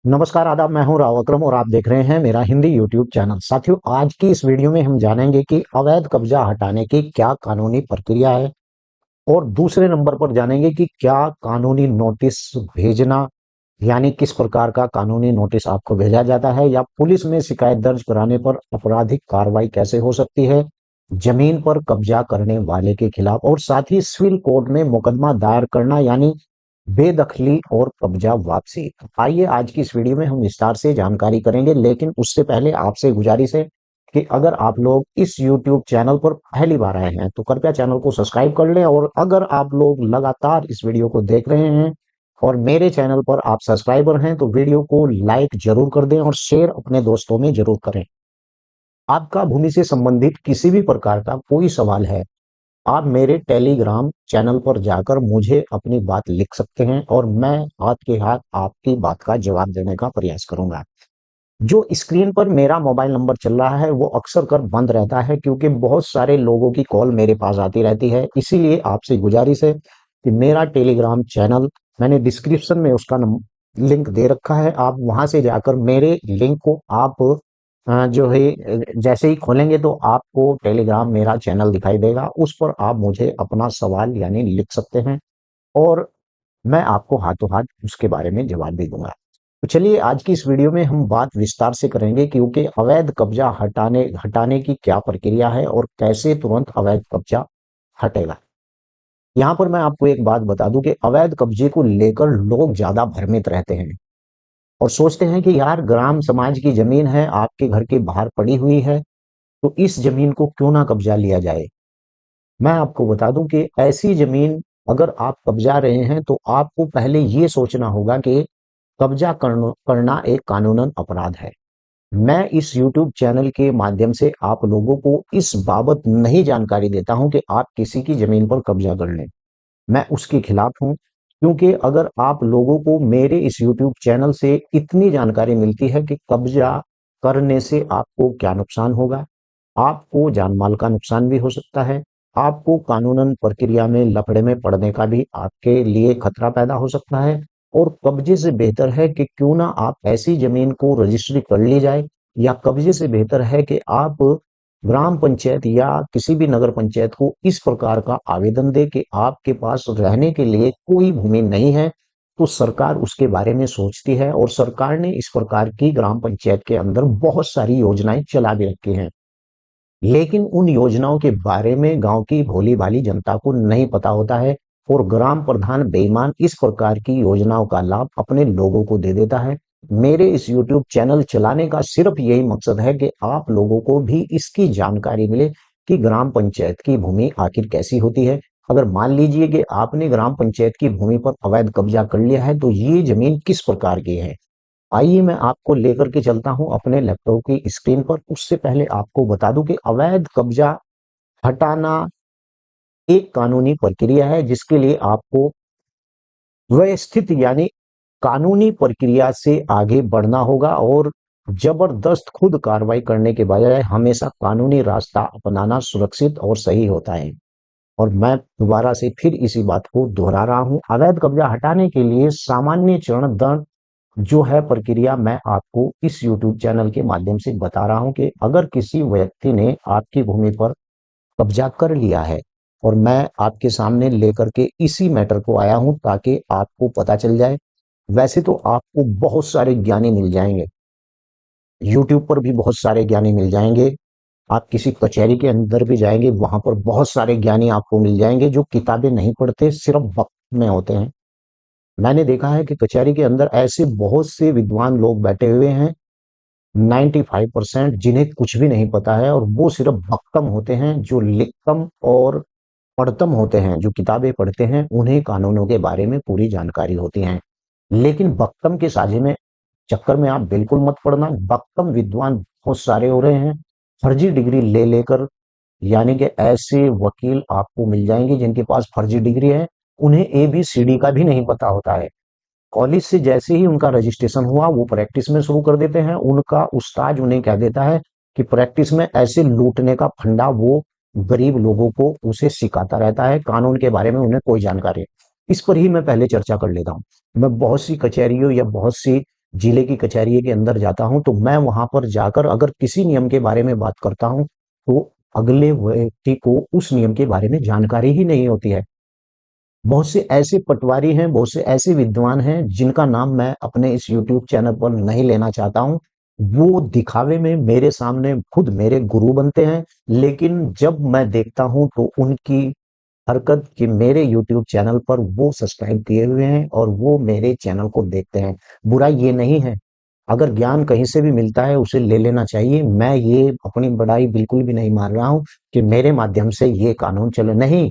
नमस्कार, आदाब। मैं हूं राव अकरम और आप देख रहे हैं मेरा हिंदी यूट्यूब चैनल। साथियों, आज की इस वीडियो में हम जानेंगे कि अवैध कब्जा हटाने की क्या कानूनी प्रक्रिया है, और दूसरे नंबर पर जानेंगे कि क्या कानूनी नोटिस भेजना, यानी किस प्रकार का कानूनी नोटिस आपको भेजा जाता है, या पुलिस में शिकायत दर्ज कराने पर आपराधिक कार्रवाई कैसे हो सकती है जमीन पर कब्जा करने वाले के खिलाफ, और साथ ही सिविल कोर्ट में मुकदमा दायर करना, यानी बेदखली और कब्जा वापसी। आइए आज की इस वीडियो में हम विस्तार से जानकारी करेंगे, लेकिन उससे पहले आपसे गुजारिश है कि अगर आप लोग इस YouTube चैनल पर पहली बार आए हैं तो कृपया चैनल को सब्सक्राइब कर लें, और अगर आप लोग लगातार इस वीडियो को देख रहे हैं और मेरे चैनल पर आप सब्सक्राइबर हैं तो वीडियो को लाइक जरूर कर दें और शेयर अपने दोस्तों में जरूर करें। आपका भूमि से संबंधित किसी भी प्रकार का कोई सवाल है, आप मेरे टेलीग्राम चैनल पर जाकर मुझे अपनी बात लिख सकते हैं और मैं हाथ के हाथ आपकी बात का जवाब देने का प्रयास करूंगा। जो स्क्रीन पर मेरा मोबाइल नंबर चल रहा है वो अक्सर कर बंद रहता है, क्योंकि बहुत सारे लोगों की कॉल मेरे पास आती रहती है। इसीलिए आपसे गुजारिश है कि मेरा टेलीग्राम चैनल, मैंने डिस्क्रिप्शन में उसका लिंक दे रखा है, आप वहां से जाकर मेरे लिंक को आप जो है जैसे ही खोलेंगे तो आपको टेलीग्राम मेरा चैनल दिखाई देगा, उस पर आप मुझे अपना सवाल यानी लिख सकते हैं और मैं आपको हाथों हाथ उसके बारे में जवाब भी दूंगा। तो चलिए आज की इस वीडियो में हम बात विस्तार से करेंगे, क्योंकि अवैध कब्जा हटाने हटाने की क्या प्रक्रिया है और कैसे तुरंत अवैध कब्जा हटेगा। यहाँ पर मैं आपको एक बात बता दूं कि अवैध कब्जे को लेकर लोग ज्यादा भ्रमित रहते हैं और सोचते हैं कि यार, ग्राम समाज की जमीन है, आपके घर के बाहर पड़ी हुई है, तो इस जमीन को क्यों ना कब्जा लिया जाए। मैं आपको बता दूं कि ऐसी जमीन अगर आप कब्जा रहे हैं तो आपको पहले ये सोचना होगा कि कब्जा करना एक कानूनन अपराध है। मैं इस YouTube चैनल के माध्यम से आप लोगों को इस बाबत नहीं जानकारी देता हूं कि आप किसी की जमीन पर कब्जा कर लें। मैं उसके खिलाफ हूं, क्योंकि अगर आप लोगों को मेरे इस YouTube चैनल से इतनी जानकारी मिलती है कि कब्जा करने से आपको क्या नुकसान होगा, आपको जान माल का नुकसान भी हो सकता है, आपको कानूनन प्रक्रिया में लफड़े में पड़ने का भी आपके लिए खतरा पैदा हो सकता है, और कब्जे से बेहतर है कि क्यों ना आप ऐसी जमीन को रजिस्ट्री कर ली जाए, या कब्जे से बेहतर है कि आप ग्राम पंचायत या किसी भी नगर पंचायत को इस प्रकार का आवेदन दे कि आपके पास रहने के लिए कोई भूमि नहीं है। तो सरकार उसके बारे में सोचती है, और सरकार ने इस प्रकार की ग्राम पंचायत के अंदर बहुत सारी योजनाएं चला भी रखी हैं, लेकिन उन योजनाओं के बारे में गांव की भोली भाली जनता को नहीं पता होता है, और ग्राम प्रधान बेईमान इस प्रकार की योजनाओं का लाभ अपने लोगों को दे देता है। मेरे इस YouTube चैनल चलाने का सिर्फ यही मकसद है कि आप लोगों को भी इसकी जानकारी मिले कि ग्राम पंचायत की भूमि आखिर कैसी होती है। अगर मान लीजिए कि आपने ग्राम पंचायत की भूमि पर अवैध कब्जा कर लिया है तो ये जमीन किस प्रकार की है, आइए मैं आपको लेकर के चलता हूं अपने लैपटॉप की स्क्रीन पर। उससे पहले आपको बता दूं कि अवैध कब्जा हटाना एक कानूनी प्रक्रिया है, जिसके लिए आपको व्यवस्थित यानी कानूनी प्रक्रिया से आगे बढ़ना होगा, और जबरदस्त खुद कार्रवाई करने के बजाय हमेशा कानूनी रास्ता अपनाना सुरक्षित और सही होता है। और मैं दोबारा से फिर इसी बात को दोहरा रहा हूं, अवैध कब्जा हटाने के लिए सामान्य चरण दंड जो है प्रक्रिया, मैं आपको इस YouTube चैनल के माध्यम से बता रहा हूं कि अगर किसी व्यक्ति ने आपकी भूमि पर कब्जा कर लिया है, और मैं आपके सामने लेकर के इसी मैटर को आया हूं ताकि आपको पता चल जाए। वैसे तो आपको बहुत सारे ज्ञानी मिल जाएंगे, YouTube पर भी बहुत सारे ज्ञानी मिल जाएंगे, आप किसी कचहरी के अंदर भी जाएंगे वहां पर बहुत सारे ज्ञानी आपको मिल जाएंगे जो किताबें नहीं पढ़ते, सिर्फ वक्त में होते हैं। मैंने देखा है कि कचहरी के अंदर ऐसे बहुत से विद्वान लोग बैठे हुए हैं, 95% जिन्हें कुछ भी नहीं पता है, और वो सिर्फ भक्तम होते हैं। जो लिखतम और पढ़तम होते हैं, जो किताबें पढ़ते हैं, उन्हें कानूनों के बारे में पूरी जानकारी होती है। लेकिन भक्तम के साझे में चक्कर में आप बिल्कुल मत पड़ना। भक्तम विद्वान बहुत सारे हो रहे हैं, फर्जी डिग्री ले लेकर, यानी कि ऐसे वकील आपको मिल जाएंगे जिनके पास फर्जी डिग्री है, उन्हें ABCD का भी नहीं पता होता है। कॉलेज से जैसे ही उनका रजिस्ट्रेशन हुआ वो प्रैक्टिस में शुरू कर देते हैं, उनका उस्ताद उन्हें कह देता है कि प्रैक्टिस में ऐसे लूटने का फंडा वो गरीब लोगों को उसे सिखाता रहता है, कानून के बारे में उन्हें कोई जानकारी है। इस पर ही मैं पहले चर्चा कर लेता हूँ। मैं बहुत सी कचहरियों या बहुत सी जिले की कचहरी के अंदर जाता हूं तो मैं वहां पर जाकर अगर किसी नियम के बारे में बात करता हूं तो अगले व्यक्ति को उस नियम के बारे में जानकारी ही नहीं होती है। बहुत से ऐसे पटवारी हैं, बहुत से ऐसे विद्वान हैं जिनका नाम मैं अपने इस यूट्यूब चैनल पर नहीं लेना चाहता हूं। वो दिखावे में मेरे सामने खुद मेरे गुरु बनते हैं, लेकिन जब मैं देखता हूं तो उनकी हरकत कि मेरे यूट्यूब चैनल पर वो सब्सक्राइब किए हुए हैं और वो मेरे चैनल को देखते हैं। बुरा ये नहीं है, अगर ज्ञान कहीं से भी मिलता है उसे ले लेना चाहिए। मैं ये अपनी बड़ाई बिल्कुल भी नहीं मार रहा हूं कि मेरे माध्यम से ये कानून चले, नहीं।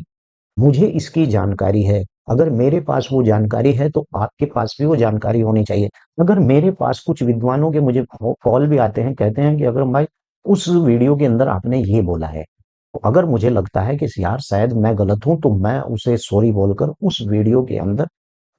मुझे इसकी जानकारी है। अगर मेरे पास वो जानकारी है तो आपके पास भी वो जानकारी होनी चाहिए। अगर मेरे पास कुछ विद्वानों के मुझे कॉल भी आते हैं, कहते हैं कि अगर भाई उस वीडियो के अंदर आपने ये बोला है, तो अगर मुझे लगता है कि यार शायद मैं गलत हूं तो मैं उसे सॉरी बोलकर उस वीडियो के अंदर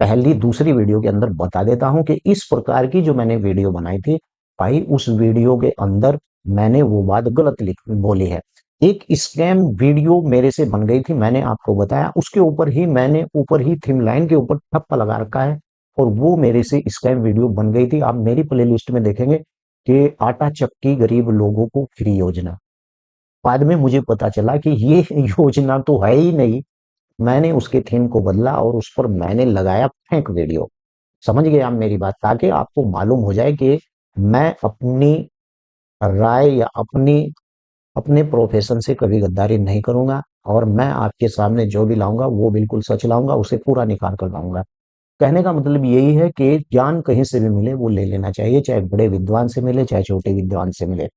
पहली दूसरी वीडियो के अंदर बता देता हूं कि इस प्रकार की जो मैंने वीडियो बनाई थी, भाई उस वीडियो के अंदर मैंने वो बात गलत लिख बोली है। एक स्कैम वीडियो मेरे से बन गई थी, मैंने आपको बताया, उसके ऊपर ही मैंने ऊपर ही थीम लाइन के ऊपर ठप्पा लगा रखा है और वो मेरे से स्कैम वीडियो बन गई थी। आप मेरी प्लेलिस्ट में देखेंगे कि आटा चक्की गरीब लोगों को फ्री योजना। बाद में मुझे पता चला कि ये योजना तो है ही नहीं। मैंने उसके थीम को बदला और उस पर मैंने लगाया फेंक वीडियो। समझ गए आप मेरी बात? ताकि आपको मालूम हो जाए कि मैं अपनी राय या अपने प्रोफेशन से कभी गद्दारी नहीं करूंगा और मैं आपके सामने जो भी लाऊंगा वो बिल्कुल सच लाऊंगा, उसे पूरा निकाल कर लाऊंगा। कहने का मतलब यही है कि ज्ञान कहीं से भी मिले वो ले लेना चाहिए, चाहे बड़े विद्वान से मिले चाहे छोटे विद्वान से मिले।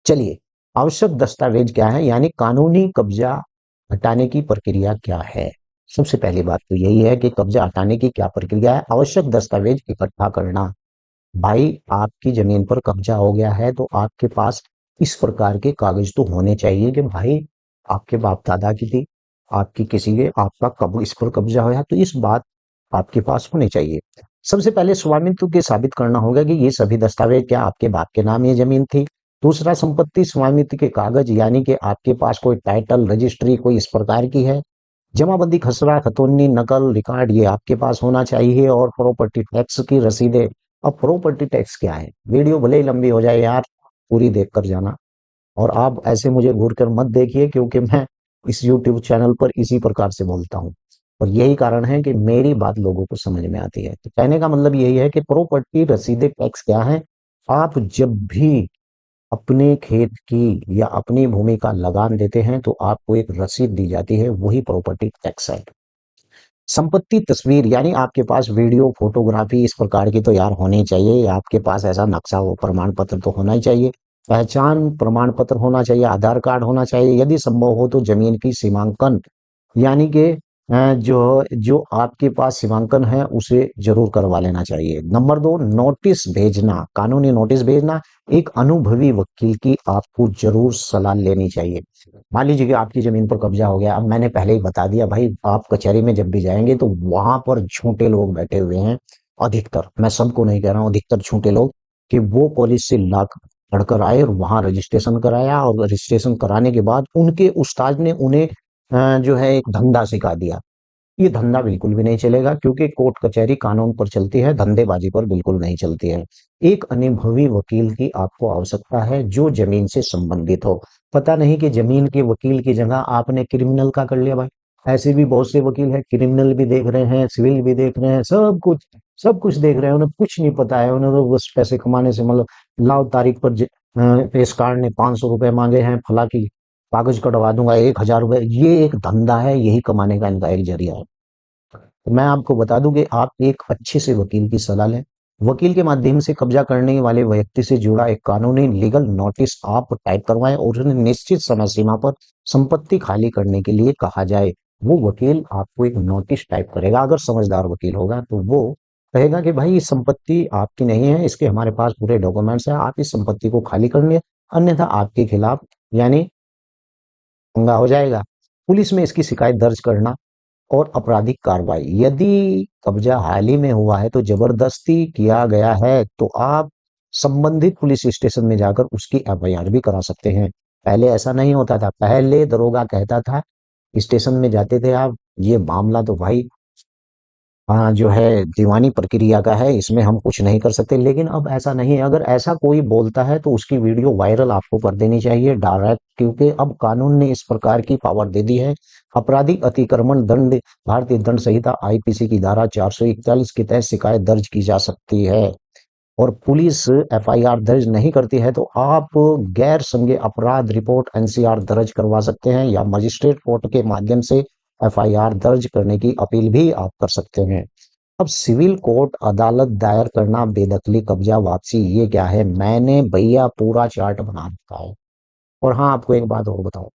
चलिए, आवश्यक दस्तावेज क्या है, यानी कानूनी कब्जा हटाने की प्रक्रिया क्या है। सबसे पहली बात तो यही है कि कब्जा हटाने की क्या प्रक्रिया है। आवश्यक दस्तावेज इकट्ठा करना। भाई आपकी जमीन पर कब्जा हो गया है तो आपके पास इस प्रकार के कागज तो होने चाहिए कि भाई आपके बाप दादा की थी, आपकी किसी के आपका कब इस पर कब्जा होया, तो इस बात आपके पास होने चाहिए। सबसे पहले स्वामित्व के साबित करना होगा कि ये सभी दस्तावेज क्या आपके बाप के नाम ये जमीन थी। दूसरा, संपत्ति स्वामित्व के कागज, यानी कि आपके पास कोई टाइटल रजिस्ट्री कोई इस प्रकार की है। जमाबंदी खसरा खतौनी नकल रिकॉर्ड ये आपके पास होना चाहिए। और प्रॉपर्टी टैक्स की रसीदें। अब प्रॉपर्टी टैक्स क्या है, वीडियो भले ही लंबी हो जाए यार, पूरी देख कर जाना। और आप ऐसे मुझे घूर कर मत देखिए क्योंकि मैं इस यूट्यूब चैनल पर इसी प्रकार से बोलता हूँ और यही कारण है कि मेरी बात लोगों को समझ में आती है। तो कहने का मतलब यही है कि प्रॉपर्टी रसीदें टैक्स क्या है। आप जब भी अपने खेत की या अपनी भूमि का लगान देते हैं तो आपको एक रसीद दी जाती है, वही प्रॉपर्टी टैक्स है। संपत्ति तस्वीर, यानी आपके पास वीडियो फोटोग्राफी इस प्रकार की तो यार होनी चाहिए। आपके पास ऐसा नक्शा हो प्रमाण पत्र तो होना ही चाहिए। पहचान प्रमाण पत्र होना चाहिए, आधार कार्ड होना चाहिए, यदि संभव हो तो जमीन की सीमांकन, यानी कि जो जो आपके पास सीमांकन है उसे जरूर करवा लेना चाहिए। नंबर दो, नोटिस भेजना, कानूनी नोटिस भेजना। एक अनुभवी वकील की आपको जरूर सलाह लेनी चाहिए। मान लीजिए कि आपकी जमीन पर कब्जा हो गया, अब मैंने पहले ही बता दिया भाई, आप कचहरी में जब भी जाएंगे तो वहां पर झूठे लोग बैठे हुए हैं। अधिकतर, मैं सबको नहीं कह रहा हूं, अधिकतर झूठे लोग कि वो पुलिस से लाख पढ़कर आए और वहां रजिस्ट्रेशन कराया और रजिस्ट्रेशन कराने के बाद उनके उस्ताद ने उन्हें जो है एक धंधा सिखा दिया। ये धंधा बिल्कुल भी नहीं चलेगा क्योंकि कोर्ट कचहरी कानून पर चलती है, धंधेबाजी पर बिल्कुल नहीं चलती है। एक अनुभवी वकील की आपको आवश्यकता है जो जमीन से संबंधित हो। पता नहीं कि जमीन के वकील की जगह आपने क्रिमिनल का कर लिया भाई। ऐसे भी बहुत से वकील हैं, क्रिमिनल भी देख रहे हैं, सिविल भी देख रहे हैं, सब कुछ देख रहे हैं, उन्हें कुछ नहीं पता है, उन्हें तो बस पैसे कमाने से मतलब। लाओ तारीख पर पेशकार ने 500 रुपए मांगे हैं, फला की कागज कटवा दूंगा 1,000 रुपए। ये एक धंधा है, यही कमाने का इनका एक जरिया है। तो मैं आपको बता दूं कि आप एक अच्छे से वकील की सलाह लें। वकील के माध्यम से कब्जा करने वाले व्यक्ति से जुड़ा एक कानूनी लीगल नोटिस आप टाइप करवाएं और उन्हें निश्चित समय सीमा पर संपत्ति खाली करने के लिए कहा जाए। वो वकील आपको एक नोटिस टाइप करेगा, अगर समझदार वकील होगा तो वो कहेगा कि भाई ये संपत्ति आपकी नहीं है, इसके हमारे पास पूरे डॉक्यूमेंट्स हैं, आप इस संपत्ति को खाली कर लें, अन्यथा आपके खिलाफ यानी पंगा हो जाएगा। पुलिस में इसकी शिकायत दर्ज करना और आपराधिक कार्रवाई, यदि कब्जा हाल ही में हुआ है तो जबरदस्ती किया गया है तो आप संबंधित पुलिस स्टेशन में जाकर उसकी एफआईआर भी करा सकते हैं। पहले ऐसा नहीं होता था, पहले दरोगा कहता था, स्टेशन में जाते थे आप, ये मामला तो भाई जो है दीवानी प्रक्रिया का है, इसमें हम कुछ नहीं कर सकते। लेकिन अब ऐसा नहीं है, अगर ऐसा कोई बोलता है तो उसकी वीडियो वायरल आपको कर देनी चाहिए डायरेक्ट, क्योंकि अब कानून ने इस प्रकार की पावर दे दी है। आपराधिक अतिक्रमण दंड भारतीय दंड संहिता आईपीसी की धारा 441 के तहत शिकायत दर्ज की जा सकती है। और पुलिस एफआईआर दर्ज नहीं करती है तो आप गैर संज्ञेय अपराध रिपोर्ट एनसीआर दर्ज करवा सकते हैं, या मजिस्ट्रेट कोर्ट के माध्यम से एफआईआर दर्ज करने की अपील भी आप कर सकते हैं। अब सिविल कोर्ट अदालत दायर करना, बेदखली, कब्जा, वापसी, ये क्या है? मैंने भैया पूरा चार्ट बना रखा है। और हाँ, आपको एक बात और बताऊं,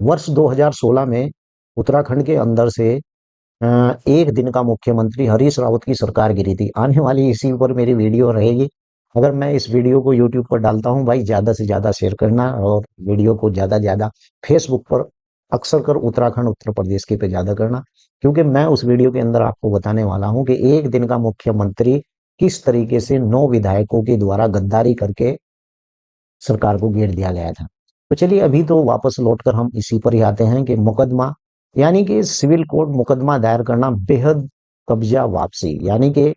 वर्ष 2016 में उत्तराखंड के अंदर से एक दिन का मुख्यमंत्री हरीश रावत की सरकार गिरी थी। आने वाली इसी पर मेरी वीडियो रहेगी। अगर मैं इस वीडियो को यूट्यूब पर डालता हूं भाई, ज्यादा से ज्यादा शेयर करना, और वीडियो को ज्यादा ज्यादा फेसबुक पर अक्सर कर उत्तराखंड उत्तर प्रदेश के पे ज्यादा करना, क्योंकि मैं उस वीडियो के अंदर आपको बताने वाला हूं कि एक दिन का मुख्यमंत्री किस तरीके से 9 विधायकों के द्वारा गद्दारी करके सरकार को घेर दिया गया था। तो चलिए अभी तो वापस लौटकर हम इसी पर ही आते हैं कि मुकदमा, यानी कि सिविल कोर्ट मुकदमा दायर करना, बेहद, कब्जा, वापसी, यानी कि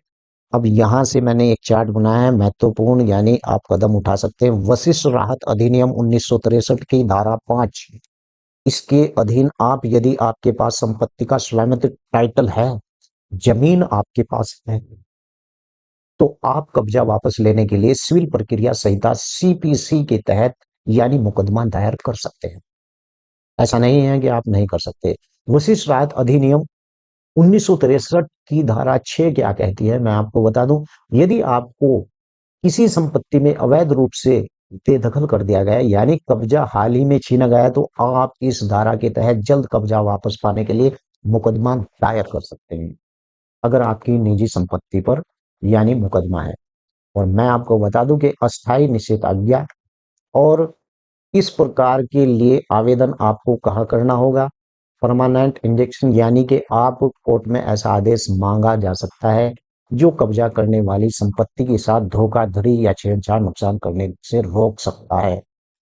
अब यहां से मैंने एक चार्ट बनाया है महत्वपूर्ण, यानी आप कदम उठा सकते हैं। वशिष्ठ राहत अधिनियम 1963 की धारा 5, इसके अधीन आप, यदि आपके पास संपत्ति का स्वामित्व टाइटल है, जमीन आपके पास है, तो आप कब्जा वापस लेने के लिए सिविल प्रक्रिया संहिता सीपीसी के तहत यानी मुकदमा दायर कर सकते हैं। ऐसा नहीं है कि आप नहीं कर सकते। वशिष्ठ राहत अधिनियम 1963 की धारा 6 क्या कहती है, मैं आपको बता दूं। यदि आपको किसी संपत्ति में अवैध रूप से बेदखल कर दिया गया, यानी कब्जा हाल ही में छीना गया, तो आप इस धारा के तहत जल्द कब्जा वापस पाने के लिए मुकदमा दायर कर सकते हैं, अगर आपकी निजी संपत्ति पर यानी मुकदमा है। और मैं आपको बता दूं कि अस्थायी निषेधाज्ञा और इस प्रकार के लिए आवेदन आपको कहाँ करना होगा? परमानेंट इंजेक्शन, यानी कि आप कोर्ट में ऐसा आदेश मांगा जा सकता है जो कब्जा करने वाली संपत्ति के साथ धोखाधड़ी या छेड़छाड़, नुकसान करने से रोक सकता है।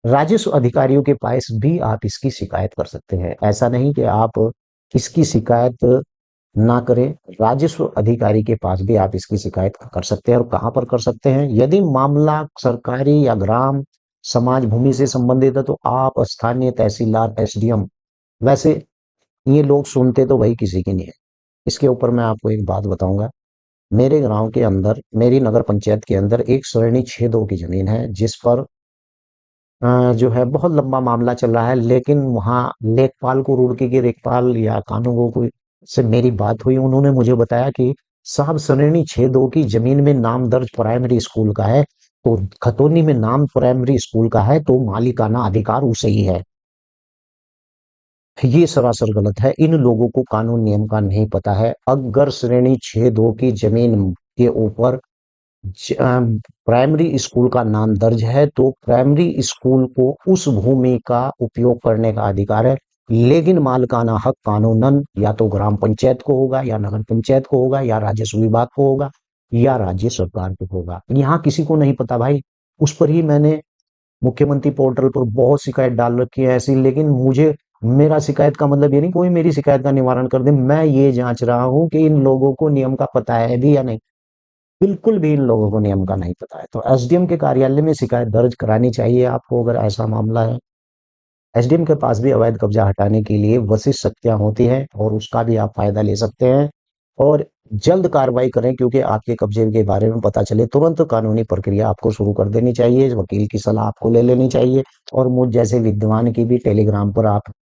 राजस्व अधिकारियों के पास भी आप इसकी शिकायत कर सकते हैं। ऐसा नहीं कि आप इसकी शिकायत ना करें, राजस्व अधिकारी के पास भी आप इसकी शिकायत कर सकते हैं। और कहां पर कर सकते हैं? यदि मामला सरकारी या ग्राम समाज भूमि से संबंधित है तो आप स्थानीय तहसीलदार, एसडीएम, वैसे ये लोग सुनते तो भाई किसी की नहीं है। इसके ऊपर मैं आपको एक बात बताऊंगा। मेरे गांव के अंदर, मेरी नगर पंचायत के अंदर एक श्रेणी 6-2 की जमीन है, जिस पर जो है बहुत लंबा मामला चल रहा है। लेकिन वहाँ लेखपाल को, रुड़की के लेखपाल या कानूनगो को से मेरी बात हुई। उन्होंने मुझे बताया कि साहब, श्रेणी 6-2 की जमीन में नाम दर्ज प्राइमरी स्कूल का है, तो खतौनी में नाम प्राइमरी स्कूल का है, तो मालिकाना अधिकार उसे ही है। ये सरासर गलत है। इन लोगों को कानून नियम का नहीं पता है। अगर श्रेणी 6-2 की जमीन के ऊपर प्राइमरी स्कूल का नाम दर्ज है, तो प्राइमरी स्कूल को उस भूमि का उपयोग करने का अधिकार है। लेकिन मालिकाना हक कानूनन या तो ग्राम पंचायत को होगा, या नगर पंचायत को होगा, या राजस्व विभाग को होगा, या राज्य सरकार को होगा। यहाँ किसी को नहीं पता भाई। उस पर ही मैंने मुख्यमंत्री पोर्टल पर बहुत शिकायत डाल रखी है ऐसी। लेकिन मुझे, मेरा शिकायत का मतलब ये नहीं कोई मेरी शिकायत का निवारण कर दे। मैं ये जांच रहा हूं कि इन लोगों को नियम का पता है भी या नहीं। बिल्कुल भी इन लोगों को नियम का नहीं पता है। तो एसडीएम के कार्यालय में शिकायत दर्ज करानी चाहिए आपको, अगर ऐसा मामला है। एसडीएम के पास भी अवैध कब्जा हटाने के लिए वशिष्ठ शक्तियां होती हैं, और उसका भी आप फायदा ले सकते हैं। और जल्द कार्रवाई करें, क्योंकि आपके कब्जे के बारे में पता चले तुरंत कानूनी प्रक्रिया आपको शुरू कर देनी चाहिए। वकील की सलाह आपको ले लेनी चाहिए। और मुझ जैसे विद्वान की भी टेलीग्राम पर आप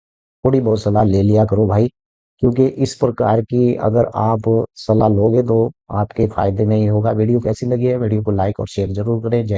थोड़ी बहुत सलाह ले लिया करो भाई, क्योंकि इस प्रकार की अगर आप सलाह लोगे तो आपके फायदे में ही होगा। वीडियो कैसी लगी है? वीडियो को लाइक और शेयर जरूर करें। जय